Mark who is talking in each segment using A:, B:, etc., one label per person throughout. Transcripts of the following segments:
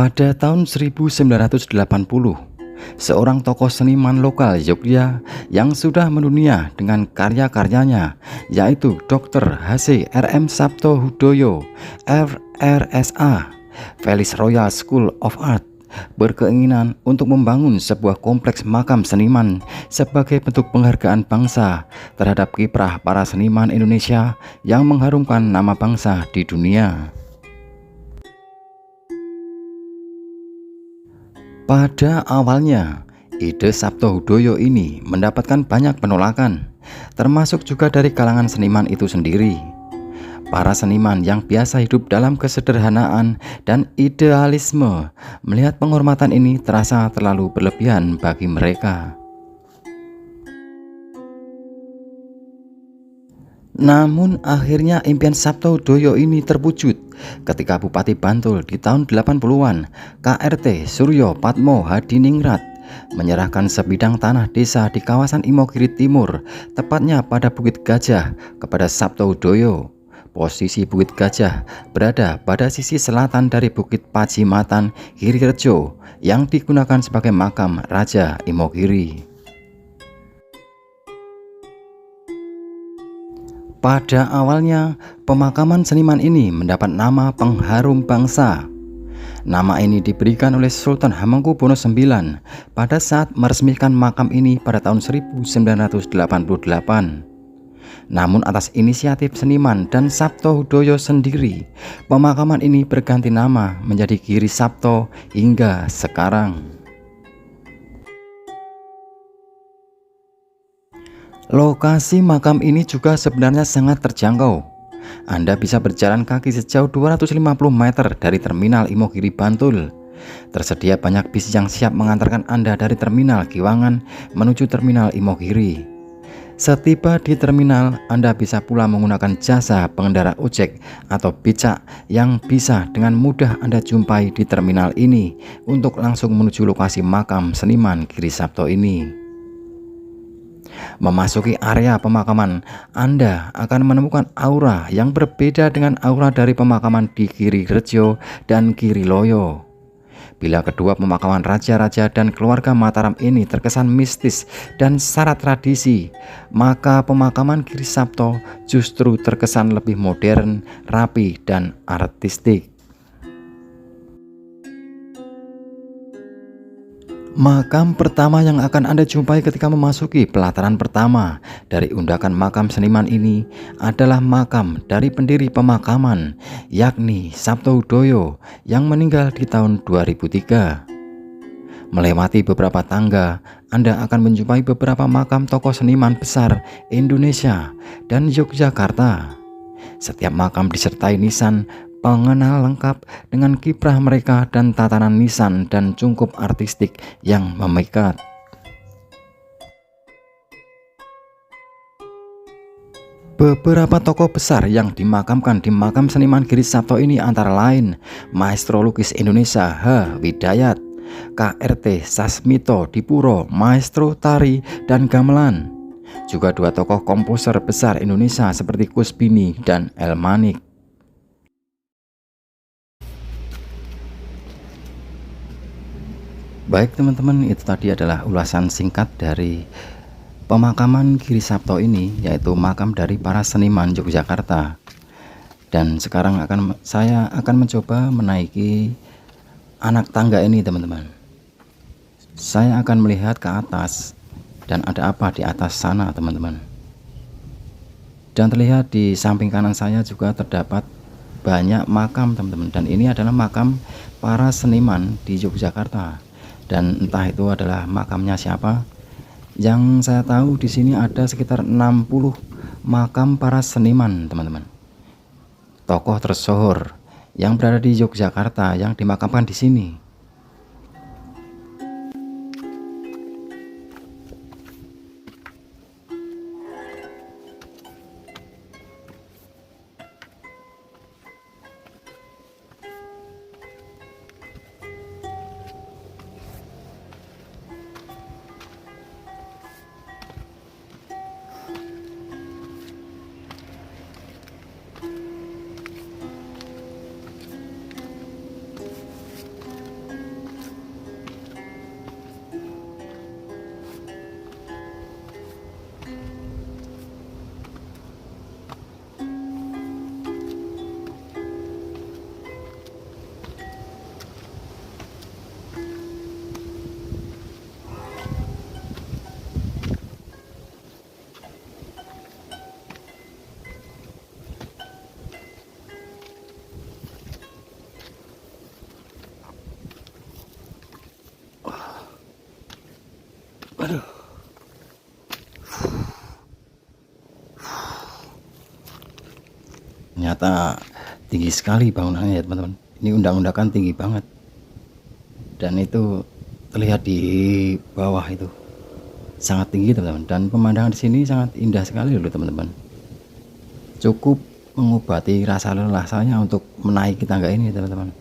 A: Pada tahun 1980, seorang tokoh seniman lokal Yogyakarta yang sudah mendunia dengan karya-karyanya, yaitu Dr. H.C. R.M. Sabto Hudoyo, FRSA, Felix Royal School of Art, berkeinginan untuk membangun sebuah kompleks makam seniman sebagai bentuk penghargaan bangsa terhadap kiprah para seniman Indonesia yang mengharumkan nama bangsa di dunia. Pada awalnya, ide Sabto Hudoyo ini mendapatkan banyak penolakan, termasuk juga dari kalangan seniman itu sendiri. Para seniman yang biasa hidup dalam kesederhanaan dan idealisme melihat penghormatan ini terasa terlalu berlebihan bagi mereka. Namun akhirnya impian Sabto Hudoyo ini terwujud ketika Bupati Bantul di tahun 80-an, KRT Suryo Patmo Hadiningrat, menyerahkan sebidang tanah desa di kawasan Imogiri Timur, tepatnya pada Bukit Gajah, kepada Sabto Hudoyo. Posisi Bukit Gajah berada pada sisi selatan dari Bukit Pajimatan Girirejo yang digunakan sebagai makam Raja Imogiri. Pada awalnya, pemakaman seniman ini mendapat nama pengharum bangsa. Nama ini diberikan oleh Sultan Hamengkubuwono IX pada saat meresmikan makam ini pada tahun 1988. Namun atas inisiatif seniman dan Sabto Hudoyo sendiri, pemakaman ini berganti nama menjadi Giri Sabto hingga sekarang. Lokasi makam ini juga sebenarnya sangat terjangkau. Anda bisa berjalan kaki sejauh 250 meter dari Terminal Imogiri Bantul. Tersedia banyak bis yang siap mengantarkan Anda dari Terminal Giwangan menuju Terminal Imogiri. Setiba di terminal, Anda bisa pula menggunakan jasa pengendara ojek atau becak yang bisa dengan mudah Anda jumpai di terminal ini untuk langsung menuju lokasi makam seniman Giri Sabto ini. Memasuki area pemakaman, Anda akan menemukan aura yang berbeda dengan aura dari pemakaman di Girirejo dan Giriloyo. Bila kedua pemakaman raja-raja dan keluarga Mataram ini terkesan mistis dan syarat tradisi, maka pemakaman Giri Sabto justru terkesan lebih modern, rapi, dan artistik. Makam pertama yang akan Anda jumpai ketika memasuki pelataran pertama dari undakan makam seniman ini adalah makam dari pendiri pemakaman, yakni Sabto Hudoyo yang meninggal di tahun 2003. Melewati beberapa tangga, Anda akan menjumpai beberapa makam tokoh seniman besar Indonesia dan Yogyakarta. Setiap makam disertai nisan pengenal lengkap dengan kiprah mereka dan tatanan nisan dan cungkup artistik yang memikat. Beberapa tokoh besar yang dimakamkan di makam seniman Giri Sabto ini antara lain Maestro lukis Indonesia H. Widayat, KRT Sasmito Dipuro, Maestro tari dan gamelan. Juga dua tokoh komposer besar Indonesia seperti Kusbini dan El Manik. Baik teman-teman, itu tadi adalah ulasan singkat dari pemakaman Giri Sabto ini, yaitu makam dari para seniman Yogyakarta. Dan sekarang saya akan mencoba menaiki anak tangga ini teman-teman. Saya akan melihat ke atas dan ada apa di atas sana teman-teman. Dan terlihat di samping kanan saya juga terdapat banyak makam teman-teman. Dan ini adalah makam para seniman di Yogyakarta. Dan entah itu adalah makamnya siapa. Yang saya tahu di sini ada sekitar 60 makam para seniman, teman-teman. Tokoh tersohor yang berada di Yogyakarta yang dimakamkan di sini. Ternyata tinggi sekali bangunannya ya teman-teman. Ini undang-undakan tinggi banget. Dan itu terlihat di bawah itu sangat tinggi teman-teman. Dan pemandangan di sini sangat indah sekali loh teman-teman. Cukup mengobati rasa lelah saya untuk menaiki tangga ini teman-teman.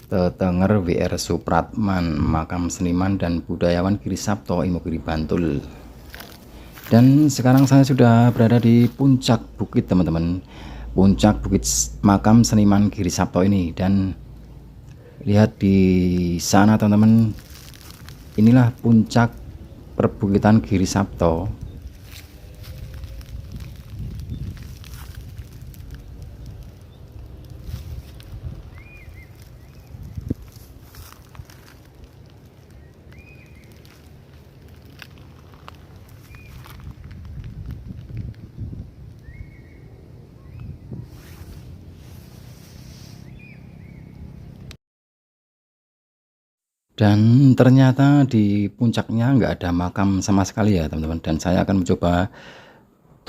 A: Tetenger WR Supratman, makam seniman dan budayawan Giri Sapto, Imogiri, Bantul. Dan sekarang saya sudah berada di puncak bukit teman-teman, puncak bukit makam seniman Giri Sapto ini. Dan lihat di sana teman-teman, inilah puncak perbukitan Giri Sapto. Dan ternyata di puncaknya nggak ada makam sama sekali ya teman-teman. Dan saya akan mencoba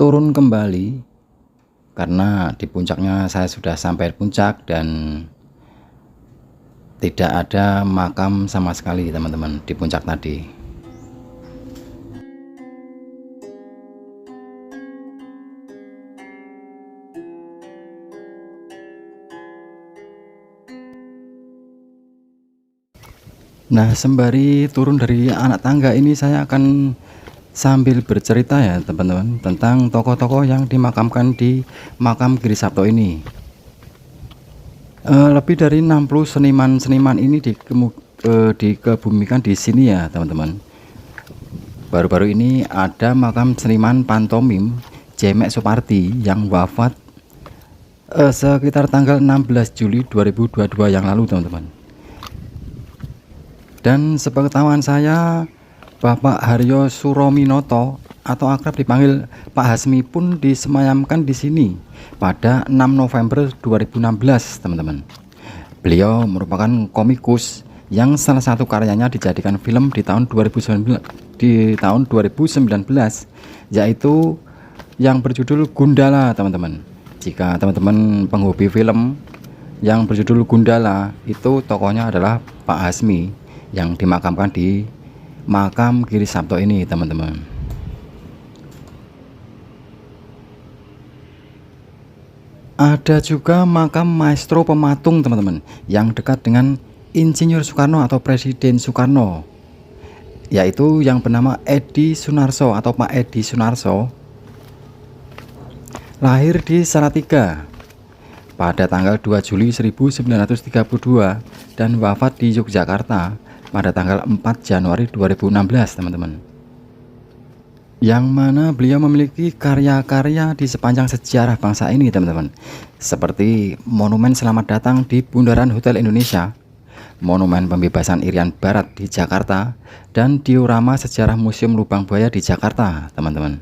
A: turun kembali karena di puncaknya saya sudah sampai puncak dan tidak ada makam sama sekali teman-teman di puncak tadi. Nah, sembari turun dari anak tangga ini saya akan sambil bercerita ya teman-teman tentang tokoh-tokoh yang dimakamkan di makam Giri Sapto ini. Lebih dari 60 seniman-seniman ini dikebumikan di sini ya teman-teman. Baru-baru ini ada makam seniman pantomim Jemek Suparti yang wafat sekitar tanggal 16 Juli 2022 yang lalu teman-teman. Dan sepengetahuan saya, Bapak Haryo Surominoto atau akrab dipanggil Pak Hasmi pun disemayamkan di sini pada 6 November 2016 teman-teman. Beliau merupakan komikus yang salah satu karyanya dijadikan film di tahun 2019, yaitu yang berjudul Gundala teman-teman. Jika teman-teman penghobi film, yang berjudul Gundala itu tokohnya adalah Pak Hasmi yang dimakamkan di makam Giri Sapto ini teman-teman. Ada juga makam maestro pematung teman-teman yang dekat dengan Insinyur Soekarno atau Presiden Soekarno, yaitu yang bernama Edi Sunarso atau Pak Edi Sunarso. Lahir di Salatiga pada tanggal 2 Juli 1932 dan wafat di Yogyakarta pada tanggal 4 Januari 2016 teman-teman. Yang mana beliau memiliki karya-karya di sepanjang sejarah bangsa ini teman-teman, seperti Monumen Selamat Datang di Bundaran Hotel Indonesia, Monumen Pembebasan Irian Barat di Jakarta, dan diorama sejarah Museum Lubang Buaya di Jakarta teman-teman.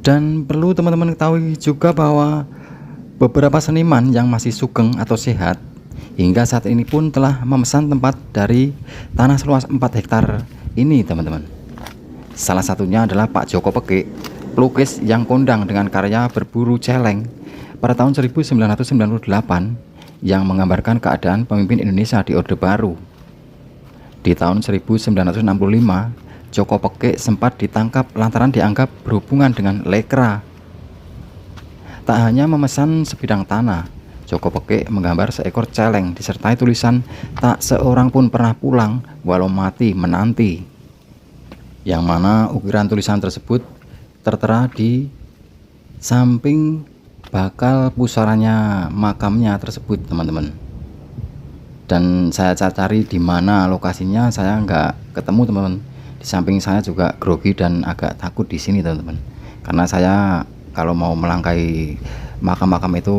A: Dan perlu teman-teman ketahui juga bahwa beberapa seniman yang masih sugeng atau sehat hingga saat ini pun telah memesan tempat dari tanah seluas 4 hektar ini teman-teman. Salah satunya adalah Pak Joko Peke, pelukis yang kondang dengan karya Berburu Celeng pada tahun 1998 yang menggambarkan keadaan pemimpin Indonesia di Orde Baru. Di tahun 1965 Joko Peke sempat ditangkap lantaran dianggap berhubungan dengan lekra. Tak hanya memesan sebidang tanah, Joko Pekik menggambar seekor celeng disertai tulisan "Tak seorang pun pernah pulang walau mati menanti", yang mana ukiran tulisan tersebut tertera di samping bakal pusarannya makamnya tersebut, teman-teman. Dan saya cari di mana lokasinya, saya nggak ketemu, teman-teman. Di samping saya juga grogi dan agak takut di sini, teman-teman, karena saya kalau mau melangkahi makam-makam itu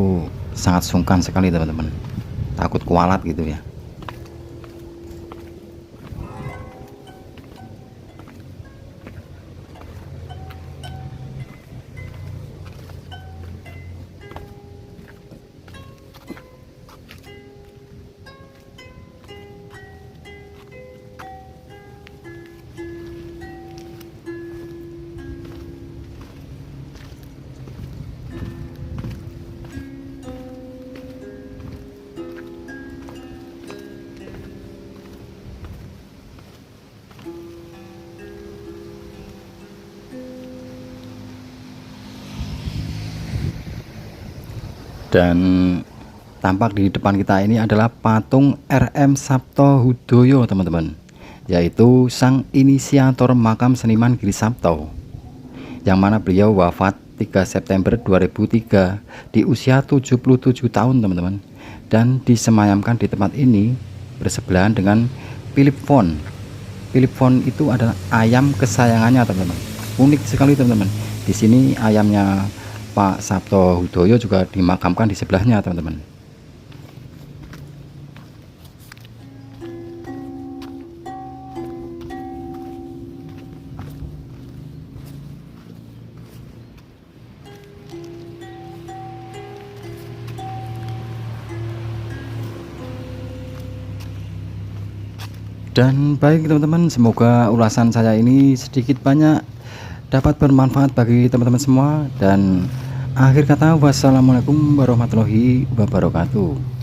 A: sangat sungkan sekali, teman-teman, takut kualat gitu ya. Dan tampak di depan kita ini adalah patung RM Sapto Hudoyo, teman-teman, yaitu sang inisiator makam seniman Giri Sapto, yang mana beliau wafat 3 September 2003 di usia 77 tahun, teman-teman, dan disemayamkan di tempat ini bersebelahan dengan Philip Von. Philip Von itu adalah ayam kesayangannya, teman-teman. Unik sekali, teman-teman. Di sini ayamnya Pak Sapto Hudoyo juga dimakamkan di sebelahnya, teman-teman. Dan baik, teman-teman, semoga ulasan saya ini sedikit banyak dapat bermanfaat bagi teman-teman semua. Dan akhir kata, wassalamualaikum warahmatullahi wabarakatuh.